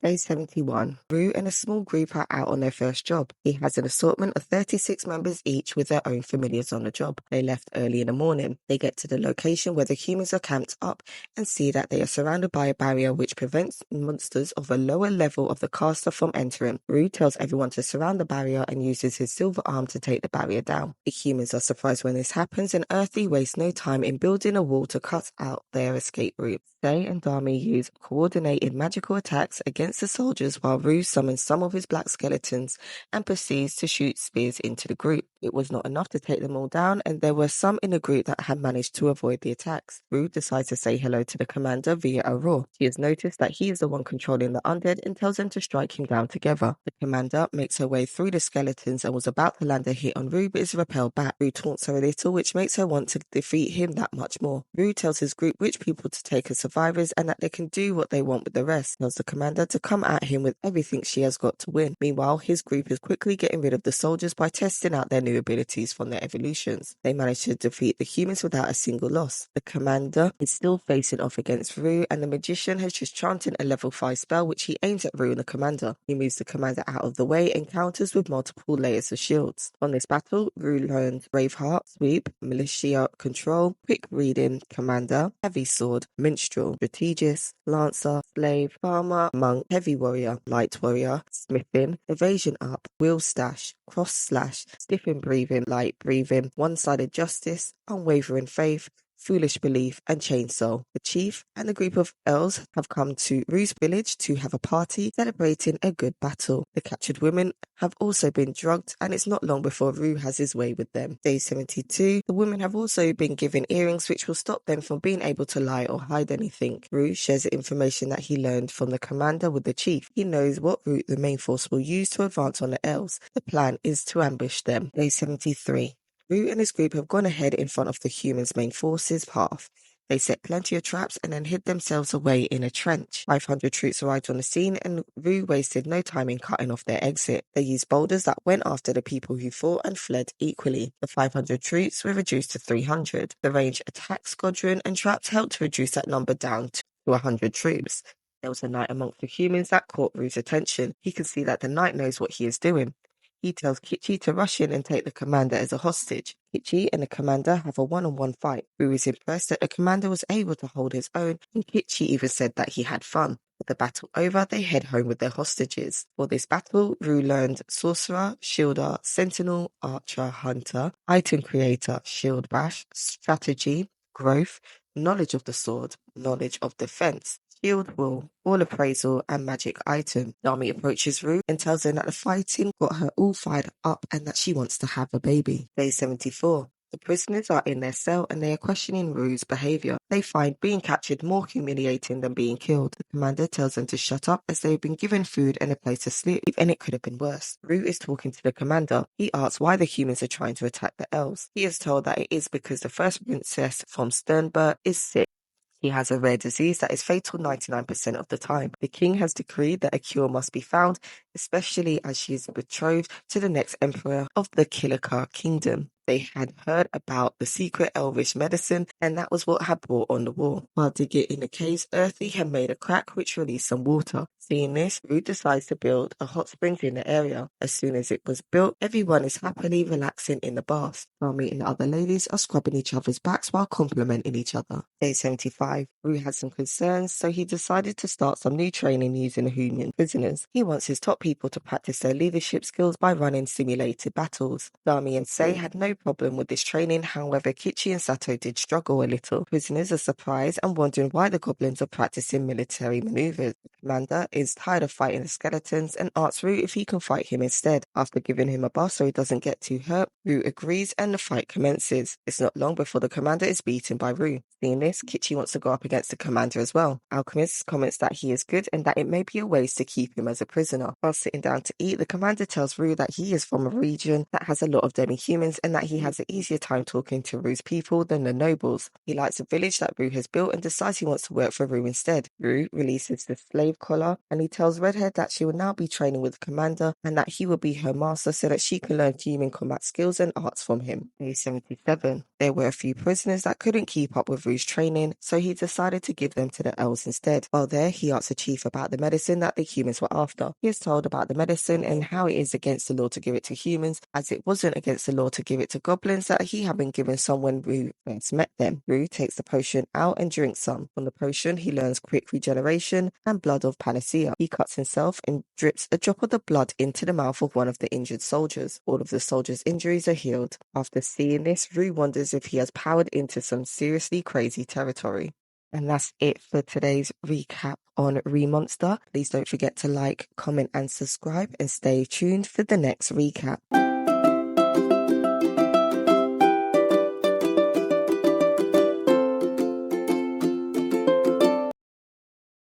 Day 71. Rue and a small group are out on their first job. He has an assortment of 36 members each with their own familiars on the job. They left early in the morning. They get to the location where the humans are camped up and see that they are surrounded by a barrier which prevents monsters of a lower level of the caster from entering. Rue tells everyone to surround the barrier and uses his silver arm to take the barrier down. The humans are surprised when this happens, and Earthy wastes no time in building a wall to cut out their escape route. Sei and Dami use coordinated magical attacks against the soldiers while Rue summons some of his black skeletons and proceeds to shoot spears into the group. It was not enough to take them all down, and there were some in the group that had managed to avoid the attacks. Rue decides to say hello to the commander via a roar. She has noticed that he is the one controlling the undead and tells them to strike him down together. The commander makes her way through the skeletons and was about to land a hit on Rue but is repelled back. Rue taunts her a little, which makes her want to defeat him that much more. Rue tells his group which people to take as survivors and that they can do what they want with the rest. Tells the commander to come at him with everything she has got to win. Meanwhile, his group is quickly getting rid of the soldiers by testing out their new abilities from their evolutions. They manage to defeat the humans without a single loss. The commander is still facing off against Rue, and the magician has just chanted a level 5 spell which he aims at Rue and the commander. He moves the commander out of the way and counters with multiple layers of shields. On this battle, Rue learned Braveheart, Sweep, Militia Control, Quick Reading, Commander, Heavy Sword, Minstrel, Strategist, Lancer, Slave, Farmer, Monk, Heavy Warrior, Light Warrior, Smithing, Evasion Up, Will Stash, Cross Slash, Stiffen Breathing, Light Breathing, One-Sided Justice, Unwavering Faith, Foolish Belief, and Chainsaw. The chief and a group of elves have come to Rue's village to have a party celebrating a good battle. The captured women have also been drugged, and it's not long before Rue has his way with them. Day 72. The women have also been given earrings which will stop them from being able to lie or hide anything. Rue shares the information that he learned from the commander with the chief. He knows what route the main force will use to advance on the elves. The plan is to ambush them. Day 73. Rue and his group have gone ahead in front of the humans' main forces' path. They set plenty of traps and then hid themselves away in a trench. 500 troops arrived on the scene, and Rue wasted no time in cutting off their exit. They used boulders that went after the people who fought and fled equally. The 500 troops were reduced to 300. The range attack squadron and traps helped to reduce that number down to 100 troops. There was a knight amongst the humans that caught Rue's attention. He can see that the knight knows what he is doing. He tells Kichi to rush in and take the commander as a hostage. Kichi and the commander have a one-on-one fight. Rue is impressed that the commander was able to hold his own, and Kichi even said that he had fun. With the battle over, they head home with their hostages. For this battle, Rue learned Sorcerer, Shielder, Sentinel, Archer, Hunter, Item Creator, Shield Bash, Strategy, Growth, Knowledge of the Sword, Knowledge of Defense, Shield Will, All Appraisal, and Magic Item. Dami approaches Rue and tells her that the fighting got her all fired up and that she wants to have a baby. Day 74. The prisoners are in their cell and they are questioning Rue's behaviour. They find being captured more humiliating than being killed. The commander tells them to shut up as they have been given food and a place to sleep, and it could have been worse. Rue is talking to the commander. He asks why the humans are trying to attack the elves. He is told that it is because the first princess from Sternberg is sick. He has a rare disease that is fatal 99% of the time. The king has decreed that a cure must be found, especially as she is betrothed to the next emperor of the Kilika kingdom. They had heard about the secret elvish medicine, and that was what had brought on the war. While digging in the caves, Earthy had made a crack which released some water. Seeing this, Rue decides to build a hot spring in the area. As soon as it was built, everyone is happily relaxing in the bath. While meeting the other ladies are scrubbing each other's backs while complimenting each other. Day 75. Rue had some concerns, so he decided to start some new training using the Human prisoners. He wants his top people to practice their leadership skills by running simulated battles. Dami and Sei had no problem with this training, however Kichi and Sato did struggle a little. Prisoners are surprised and wondering why the goblins are practicing military maneuvers. The commander is tired of fighting the skeletons and asks Rue if he can fight him instead. After giving him a buff so he doesn't get too hurt, Rue agrees and the fight commences. It's not long before the commander is beaten by Rue. Seeing this, Kichi wants to go up against the commander as well. Alchemist comments that he is good and that it may be a waste to keep him as a prisoner. While sitting down to eat, the commander tells Rue that he is from a region that has a lot of demi-humans and that he has an easier time talking to Rue's people than the nobles. He likes a village that Rue has built and decides he wants to work for Rue instead. Rue releases the slave collar and he tells Redhead that she will now be training with the commander and that he will be her master so that she can learn human combat skills and arts from him. Day 77. There were a few prisoners that couldn't keep up with Rue's training, so he decided to give them to the elves instead. While there, he asks the chief about the medicine that the humans were after. He is told about the medicine and how it is against the law to give it to humans, as it wasn't against the law to give it to goblins that he had been given some when Rue first met them. Rue takes the potion out and drinks some. From the potion, he learns quick regeneration and blood of panacea. He cuts himself and drips a drop of the blood into the mouth of one of the injured soldiers. All of the soldiers' injuries are healed. After seeing this, Rue wonders if he has powered into some seriously crazy territory. And that's it for today's recap on Monster. Please don't forget to like, comment and subscribe and stay tuned for the next recap.